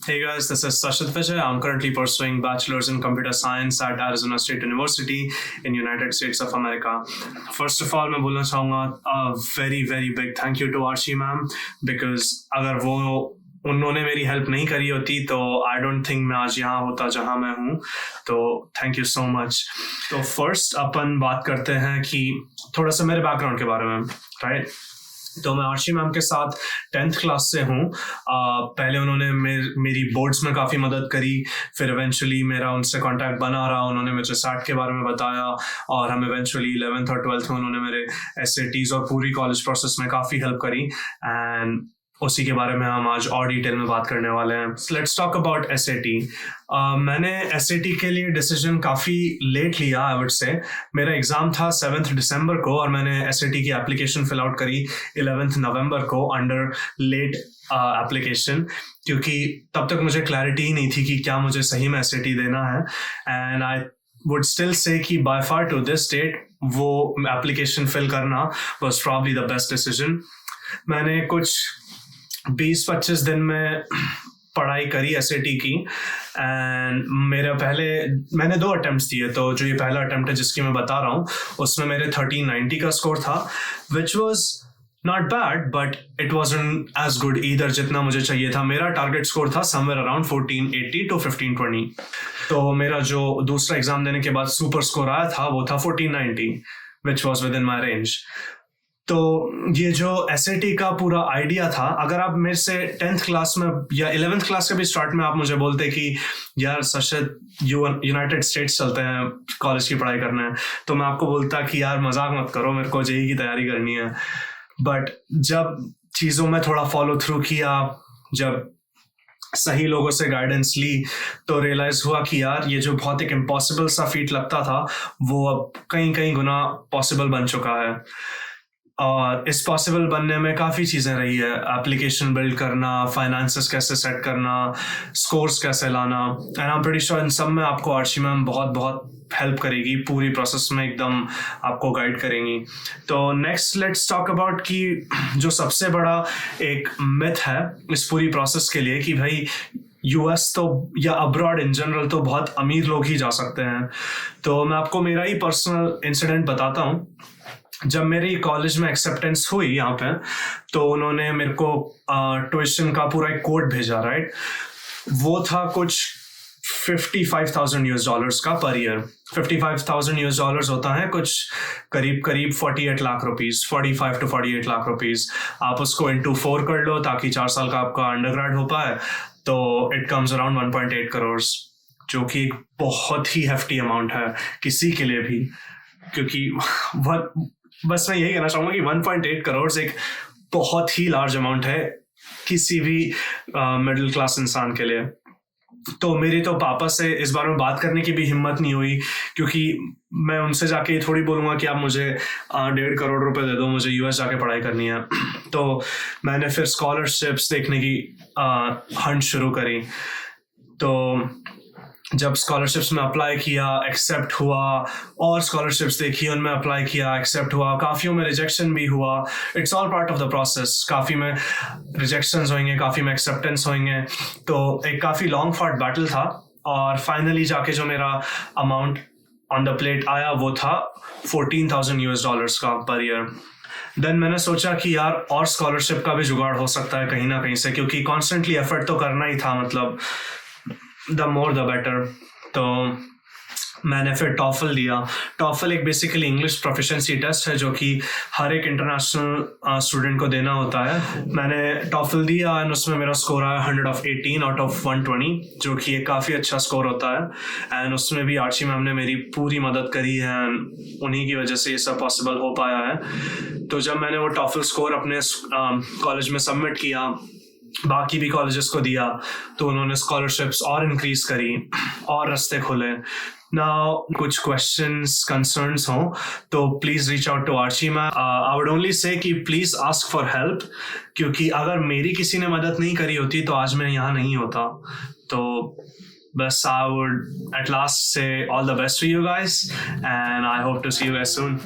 Hey guys, this is Sashit Vijay. I'm currently pursuing Bachelor's in Computer Science at Arizona State University in United States of America. First of all, मैं बोलना चाहूँगा a very big thank you to Archie ma'am because अगर उन्होंने मेरी help नहीं करी होती तो आई डोंट थिंक मैं आज यहाँ होता जहाँ मैं हूँ. तो थैंक यू सो मच. तो फर्स्ट अपन बात करते हैं कि थोड़ा सा मेरे बैकग्राउंड के बारे में, राइट. तो मैं आर्ची मैम के साथ 10th क्लास से हूँ. पहले उन्होंने मेरी बोर्ड्स में काफ़ी मदद करी, फिर इवेंचुअली मेरा उनसे कांटेक्ट बना रहा. उन्होंने मुझे सैट के बारे में बताया और हम इवेंचुअली 11th और 12th में उन्होंने मेरे SATs और पूरी कॉलेज प्रोसेस में काफ़ी हेल्प करी. एंड उसी के बारे में हम आज और डिटेल में बात करने वाले हैं. Let's talk about SAT. मैंने SAT के लिए डिसीजन काफ़ी लेट लिया, आई वुड से. मेरा एग्ज़ाम था 7th दिसंबर को और मैंने SAT की एप्लीकेशन फिल आउट करी 11th नवंबर को अंडर लेट एप्लीकेशन, क्योंकि तब तक मुझे क्लैरिटी ही नहीं थी कि क्या मुझे सही में SAT देना है. And I would still say कि by far to this date वो एप्लीकेशन फिल करना was probably the best decision. मैंने कुछ 20-25 दिन में पढ़ाई करी SAT की. एंड मैंने 2 अटेम्प्ट्स दिए. तो जो ये पहला अटेम्प्ट है जिसकी मैं बता रहा हूँ, उसमें मेरे 1390 का स्कोर था, which was not bad but it wasn't as good either जितना मुझे चाहिए था. मेरा टारगेट स्कोर था समवेयर अराउंड 1480 to 1520. तो मेरा जो दूसरा एग्जाम देने के बाद सुपर स्कोर आया था वो था 1490, which was with in my range. तो ये जो SAT का पूरा आइडिया था, अगर आप मेरे से 10th क्लास में या 11th क्लास के भी स्टार्ट में आप मुझे बोलते कि यार सशद यूनाइटेड स्टेट्स चलते हैं कॉलेज की पढ़ाई करना है, तो मैं आपको बोलता कि यार मजाक मत करो, मेरे को JEE की तैयारी करनी है. बट जब चीज़ों में थोड़ा फॉलो थ्रू किया, जब सही लोगों से गाइडेंस ली, तो रियलाइज हुआ कि यार ये जो बहुत एक इम्पॉसिबल सा फीट लगता था वो अब कई गुना पॉसिबल बन चुका है. और इस पॉसिबल बनने में काफ़ी चीज़ें रही है. एप्लीकेशन बिल्ड करना, फाइनेंसेस कैसे सेट करना, स्कोर्स कैसे लाना. And I am pretty sure इन सब में आपको आर्ची मैम बहुत हेल्प करेगी, पूरी प्रोसेस में एकदम आपको गाइड करेंगी. तो नेक्स्ट लेट्स टॉक अबाउट कि जो सबसे बड़ा एक मिथ है इस पूरी प्रोसेस के लिए कि भाई US तो या अब्रॉड इन जनरल तो बहुत अमीर लोग ही जा सकते हैं. तो मैं आपको मेरा ही पर्सनल इंसिडेंट बताता हूँ. जब मेरी कॉलेज में एक्सेप्टेंस हुई यहाँ पे, तो उन्होंने मेरे को ट्यूशन का पूरा एक कोड भेजा, राइट. वो था कुछ $55,000 का पर ईयर. $55,000 होता है कुछ करीब 48 lakh rupees, 45 to 48 lakh rupees. आप उसको into 4 कर लो ताकि 4 साल का आपका अंडरग्रेड हो पाए, तो इट कम्स अराउंड 1.8 करोड़, जो कि एक बहुत ही हेफ्टी अमाउंट है किसी के लिए भी. क्योंकि बस मैं यही कहना चाहूँगा कि 1.8 करोड़ एक बहुत ही लार्ज अमाउंट है किसी भी मिडिल क्लास इंसान के लिए. तो मेरे तो पापा से इस बारे में बात करने की भी हिम्मत नहीं हुई, क्योंकि मैं उनसे जाके थोड़ी बोलूँगा कि आप मुझे 1.5 करोड़ रुपए दे दो, मुझे US जाके पढ़ाई करनी है. तो मैंने फिर स्कॉलरशिप्स देखने की हंट शुरू करी. तो जब स्कॉलरशिप्स में अप्लाई किया, एक्सेप्ट हुआ, और स्कॉलरशिप्स देखी, उनमें अप्लाई किया, एक्सेप्ट हुआ, काफ़ियों में रिजेक्शन भी हुआ. It's all part of the process. काफ़ी में रिजेक्शंस होंगे, काफ़ी में एक्सेप्टेंस होंगे. तो एक काफ़ी लॉन्ग फॉट बैटल था, और फाइनली जाके जो मेरा अमाउंट ऑन द प्लेट आया वो था $14,000 का पर ईयर. देन मैंने सोचा कि यार और स्कॉलरशिप का भी जुगाड़ हो सकता है कहीं ना कहीं से, क्योंकि कॉन्स्टेंटली एफर्ट तो करना ही था, मतलब the more the better. तो मैंने फिर टॉफल दिया. टॉफल एक बेसिकली इंग्लिश प्रोफिशिएंसी टेस्ट है जो कि हर एक इंटरनेशनल स्टूडेंट को देना होता है. मैंने टॉफल दिया एंड उसमें मेरा स्कोर आया 118 out of 120, जो कि एक काफ़ी अच्छा स्कोर होता है. एंड उसमें भी आर्ची मैम ने मेरी पूरी मदद करी है, एंड उन्हीं की वजह से ये सब पॉसिबल हो पाया है. तो जब मैंने वो टॉफल स्कोर अपने कॉलेज में सबमिट किया, बाकी भी कॉलेजेस को दिया, तो उन्होंने स्कॉलरशिप्स और इंक्रीज करी और रास्ते खोले. नाउ कुछ क्वेश्चंस, कंसर्न्स हो तो please reach out to Archi ma'am. I would only say कि प्लीज आस्क फॉर हेल्प, क्योंकि अगर मेरी किसी ने मदद नहीं करी होती तो आज मैं यहाँ नहीं होता. तो बस I would at last say all the best to you guys, and I hope to see you guys soon.